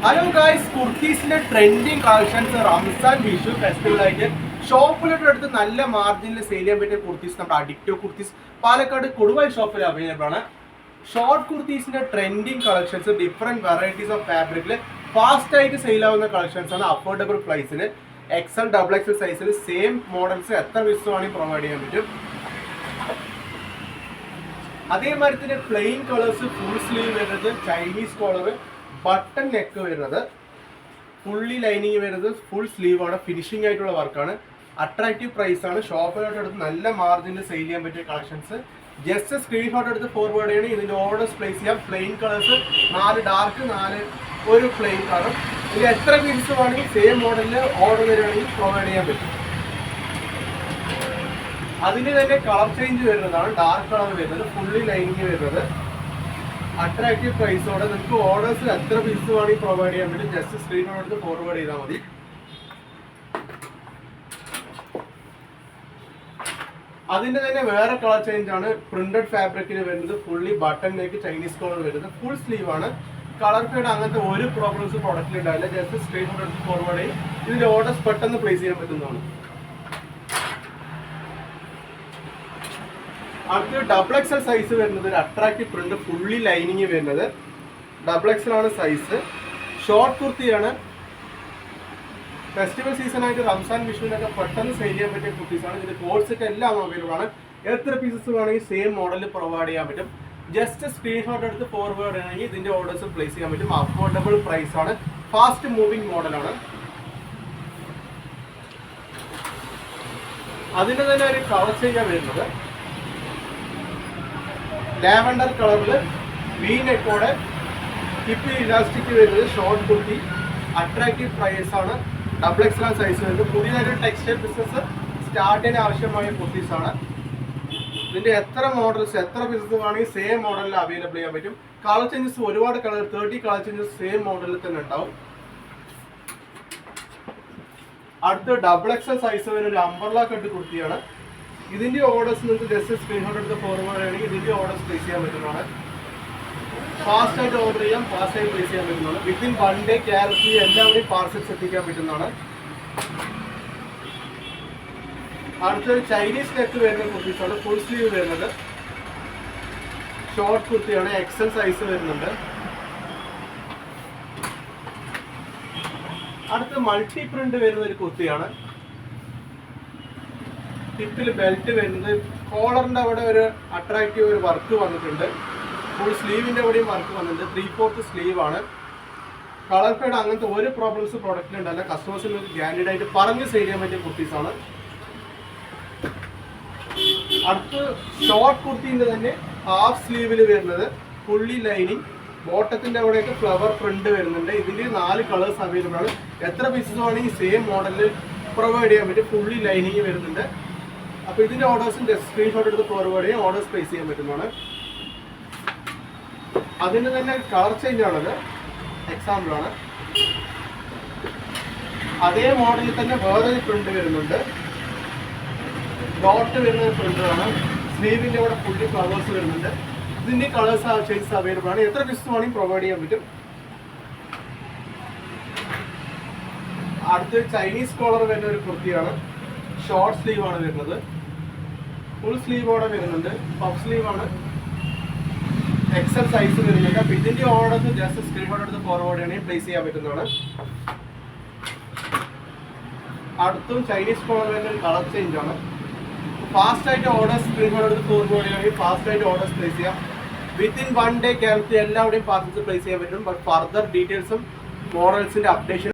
Hello guys, കുർത്തീസിന്റെ trending collections Ramzan Vishu ഫെസ്റ്റിവലായിട്ട് ഷോപ്പിലോട്ട് എടുത്ത് നല്ല മാർജിനിൽ സെയിൽ ചെയ്യാൻ പറ്റിയ കുർത്തീസ് നമ്മുടെ അഡിക്റ്റോ കുർത്തീസ് പാലക്കാട് കൊടുവായി ഷോപ്പിൽ അവൈലബിൾ ആണ്. ഷോർട്ട് കുർത്തീസിന്റെ trending collections different varieties of ഫാബ്രിക്കിൽ ഫാസ്റ്റ് ആയിട്ട് സെയിൽ ആവുന്ന കളക്ഷൻസ് ആണ്. അഫോർഡബിൾ പ്രൈസിൽ XL XXL സൈസിൽ സെയിം മോഡൽസ് എത്ര പീസ് വേണമെങ്കിൽ പ്രൊവൈഡ് ചെയ്യാൻ പറ്റും. അതേമാതിരി തന്നെ പ്ലെയിൻ കളേഴ്സ്, ഫുൾ സ്ലീവ് വരുന്നത്, ചൈനീസ് കോളർ, ബട്ടൺ നെക്ക് വരുന്നത്, ഫുള്ളി ലൈനിങ് വരുന്നത്, ഫുൾ സ്ലീവ് ആണ്, ഫിനിഷിംഗ് ആയിട്ടുള്ള വർക്കാണ്, അട്രാക്റ്റീവ് പ്രൈസ് ആണ്. ഷോപ്പിലോട്ട് എടുത്ത് നല്ല മാർജിനിൽ സെയിൽ ചെയ്യാൻ പറ്റിയ കളക്ഷൻസ്. ജസ്റ്റ് സ്ക്രീൻഷോട്ട് എടുത്ത് ഫോർവേഡ് ചെയ്യണം. ഇതിന്റെ ഓർഡേഴ്സ് പ്ലേസ് ചെയ്യാം. പ്ലെയിൻ കളേഴ്സ് 4 ഡാർക്ക്, 4 ഒരു പ്ലെയിൻ കളർ. ഇതിൽ എത്ര പീസ് വേണമെങ്കിൽ സെയിം മോഡലിൽ ഓർഡർ തരുവാണെങ്കിൽ പ്രൊവൈഡ് ചെയ്യാൻ പറ്റും. അതിന് തന്നെ കളർ ചേഞ്ച് വരുന്നതാണ്. ഡാർക്ക് കളർ വരുന്നത്, ഫുള്ളി ലൈനിങ് വരുന്നത്, അട്രാക്റ്റീവ് പ്രൈസോടെ നിങ്ങൾക്ക് ഓർഡേഴ്സിൽ എത്ര പീസ് വേണമെങ്കിൽ പ്രൊവൈഡ് ചെയ്യാൻ പറ്റും. ജസ്റ്റ് സ്ക്രീനോട് എടുത്ത് ഫോർവേഡ് ചെയ്താൽ മതി. അതിന്റെ തന്നെ വേറെ കളർ ചേഞ്ച് ആണ്. പ്രിന്റഡ് ഫാബ്രിക്കിൽ വരുന്നത്, fully button neck, Chinese collar വരുന്നത്, ഫുൾ സ്ലീവ് ആണ്. കളർ ഫേഡ് അങ്ങനത്തെ ഒരു പ്രോബ്ലംസ് പ്രൊഡക്റ്റിൽ ഉണ്ടാവില്ല. ജസ്റ്റ് സ്ക്രീനോട് എടുത്ത് ഫോർവേഡ് ചെയ്യും. ഇതിന്റെ ഓർഡേഴ്സ് പെട്ടെന്ന് പ്ലേസ് ചെയ്യാൻ പറ്റുന്നതാണ്. അടുത്ത് XXL സൈസ് വരുന്നത്, ഒരു അട്രാക്റ്റീവ് പ്രിന്റ്, ഫുള്ളി ലൈനിങ് വരുന്നത്, XXL ആണ് സൈസ്. ഷോർട്ട് കുർത്തിയാണ്. ഫെസ്റ്റിവൽ സീസൺ ആയിട്ട് റംസാൻ വിഷുവിനൊക്കെ പെട്ടെന്ന് സെയിൽ ചെയ്യാൻ പറ്റിയ കുർത്തീസാണ്. ഇതിന്റെ കോഡ് സെറ്റ് എല്ലാം അവൈലബിൾ ആണ്. എത്ര പീസസ് വേണമെങ്കിൽ സെയിം മോഡലിൽ പ്രൊവൈഡ് ചെയ്യാൻ പറ്റും. ജസ്റ്റ് സ്ക്രീൻഷോട്ട് എടുത്ത് ഫോർവേഡ് ചെയ്യണമെങ്കിൽ ഇതിന്റെ ഓർഡേഴ്സ് പ്ലേസ് ചെയ്യാൻ പറ്റും. അഫോർഡബിൾ പ്രൈസ് ആണ്. ഫാസ്റ്റ് മൂവിംഗ് മോഡലാണ്. അതിന്റെ തന്നെ ഒരു കളർ ചേഞ്ചാണ് വരുന്നത്. ലാവൻഡർ കളറിൽ വി നെക്കോടെ ഹിപ്പ് ഇലാസ്റ്റിക് വരുന്നത്, ഷോർട്ട് കുർത്തി, അട്രാക്റ്റീവ് പ്രൈസ് ആണ്. XXL സൈസ് വരുന്നത്. പുതിയതായിട്ട് ടെക്സ്റ്റൈൽ ബിസിനസ് സ്റ്റാർട്ട് ചെയ്യാൻ ആവശ്യമായ കുർത്തീസാണ്. ഇതിന്റെ എത്ര മോഡൽസ്, എത്ര പീസസ് വേണമെങ്കിൽ സെയിം മോഡലിൽ അവൈലബിൾ ചെയ്യാൻ പറ്റും. കളർ ചേഞ്ചസ് ഒരുപാട് കളർ, 30 കളർ ചേഞ്ചസ് സെയിം മോഡലിൽ തന്നെ ഉണ്ടാവും. അടുത്ത് XXL സൈസ് വരുന്ന ഒരു അംബ്രല്ല കട്ട് കുർത്തിയാണ്. ഇതിന്റെ ഓർഡേഴ്സ് നിങ്ങൾക്ക് ജസ്റ്റ് സ്ക്രീൻഷോട്ട് എടുത്ത് ഫോർവേഡ് ചെയ്യണമെങ്കിൽ ഇതിന്റെ ഓർഡേഴ്സ് പ്ലേസ് ചെയ്യാൻ പറ്റുന്നതാണ്. ഫാസ്റ്റ് ആയിട്ട് ഓർഡർ ചെയ്യാം, ഫാസ്റ്റ് ആയിട്ട് പ്ലേസ് ചെയ്യാൻ പറ്റുന്നതാണ്. വിത്തിൻ 1 ഡേ ക്യാരറ്റ് എല്ലാവരെയും പാർസൽസ് എത്തിക്കാൻ പറ്റുന്നതാണ്. അടുത്തൊരു ചൈനീസ് നെക്ക് വരുന്ന കുർത്തീസാണ്. ഫുൾ സ്ലീവ് വരുന്നത്, ഷോർട്ട് കുർത്തിയാണ്, XL സൈസ് വരുന്നുണ്ട്. അടുത്ത് മൾട്ടി പ്രിന്റ് വരുന്ന ഒരു കുർത്തിയാണ്. ഹിപ്പിൽ ബെൽറ്റ് വരുന്നത്, കോളറിന്റെ അവിടെ ഒരു അട്രാക്റ്റീവ് ഒരു വർക്ക് വന്നിട്ടുണ്ട്. ഫുൾ സ്ലീവിന്റെ അവിടെയും വർക്ക് വന്നിട്ടുണ്ട്. 3/4 സ്ലീവ് ആണ്. കളർ ഫേഡ് അങ്ങനത്തെ ഒരു പ്രോബ്ലംസ് പ്രോഡക്റ്റിൽ ഉണ്ടല്ല. കസ്റ്റമേഴ്സിന് ഗ്യാരണ്ടീഡ് ആയിട്ട് പറഞ്ഞ് സെയിൽ ചെയ്യാൻ പറ്റിയ കുർത്തീസാണ്. അടുത്ത് ഷോർട്ട് കുർത്തിന്റെ തന്നെ ഹാഫ് സ്ലീവിൽ വരുന്നത്, ഫുള്ളി ലൈനിങ്, ബോട്ടത്തിന്റെ അവിടെയൊക്കെ ഫ്ലവർ പ്രിന്റ് വരുന്നുണ്ട്. ഇതിന്റെ 4 കളേഴ്സ് അവൈലബിൾ ആണ്. എത്ര പീസസ് വേണമെങ്കിൽ സെയിം മോഡലിൽ പ്രൊവൈഡ് ചെയ്യാൻ പറ്റും. ഫുള്ളി ലൈനിങ് വരുന്നുണ്ട്. അപ്പോൾ ഇതിന്റെ ഓർഡേഴ്സും ജസ്റ്റ് സ്ക്രീൻഷോട്ട് എടുത്ത് ഫോർവേഡ് ചെയ്യാൻ ഓർഡേഴ്സ് പ്ലേസ് ചെയ്യാൻ പറ്റുന്നതാണ്. അതിന് തന്നെ കളർ ചേഞ്ച് ആണത്, എക്സാമ്പിൾ ആണ്. അതേ മോഡലിൽ തന്നെ വേറൊരു പ്രിന്റ് വരുന്നുണ്ട്. ഡോട്ട് വരുന്ന പ്രിന്റാണ്. സ്ലീവിന്റെ കൂടെ ഫുള്ളി ഫ്ലവേഴ്സ് വരുന്നുണ്ട്. ഇതിന്റെ കളേഴ്സ് ചേഞ്ചസ് അവൈലബിൾ ആണ്. എത്ര പീസ് വേണമെങ്കിൽ പ്രൊവൈഡ് ചെയ്യാൻ പറ്റും. അടുത്ത് ചൈനീസ് കോളർ വരുന്ന ഒരു കുർത്തിയാണ്. ഷോർട്ട് സ്ലീവ് ആണ് വരുന്നത്, ഫുൾ സ്ലീവോടെ വരുന്നുണ്ട്, പഫ് സ്ലീവ് ആണ്, XL സൈസ് വരുന്നുണ്ട്. അപ്പൊ ഇതിന്റെ ഓർഡേഴ്സ് ജസ്റ്റ് സ്ക്രീൻഷോട്ട് എടുത്ത് ഫോർവേഡ് ചെയ്യണമെങ്കിൽ പ്ലേസ് ചെയ്യാൻ പറ്റുന്നതാണ്. അടുത്തും ചൈനീസ് കോളർ വരുന്ന ഒരു കളർ ചേഞ്ച് ആണ്. ഫാസ്റ്റ് ആയിട്ട് ഓർഡേഴ്സ് സ്ക്രീൻഷോട്ട് എടുത്ത് ഫോർവേഡ് ചെയ്യണമെങ്കിൽ ഫാസ്റ്റ് ആയിട്ട് ഓർഡേഴ്സ് പ്ലേസ് ചെയ്യാം. വിത്തിൻ 1 ഡേ ക്യാരറ്റ് എല്ലാവരുടെയും പാർസൽസ് പ്ലേസ് ചെയ്യാൻ പറ്റും. ബട്ട് ഫർദർ ഡീറ്റെയിൽസും മോഡൽസിന്റെ അപ്ഡേഷൻ